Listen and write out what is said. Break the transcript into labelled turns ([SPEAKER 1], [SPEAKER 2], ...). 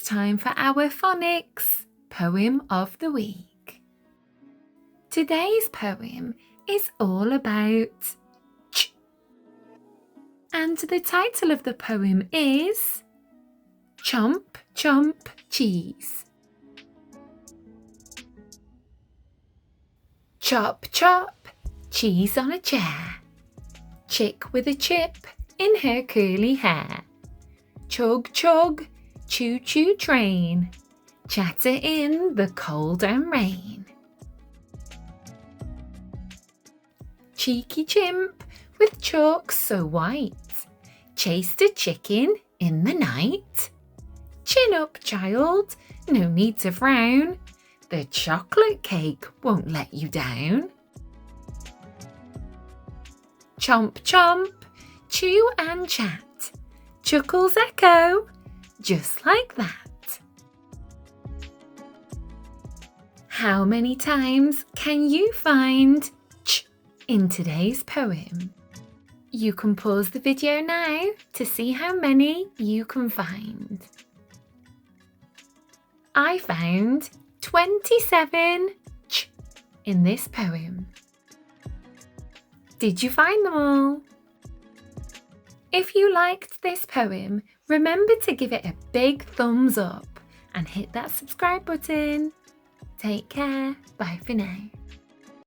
[SPEAKER 1] time for our phonics poem of the week. Today's poem is all about ch. And the title of the poem is Chomp, Chomp, Cheese. Chop, chop, cheese on a chair. Chick with a chip in her curly hair. Chug, chug, choo-choo train. Chatter in the cold and rain. Cheeky chimp with chalk so white chased a chicken in the night. Chin up, child, no need to frown. The chocolate cake won't let you down. Chomp, chomp, chew and chat. Chuckles echo, just like that. How many times can you find ch in today's poem? You can pause the video now to see how many you can find. I found 27 ch in this poem. Did you find them all? If you liked this poem, remember to give it a big thumbs up and hit that subscribe button. Take care. Bye for now.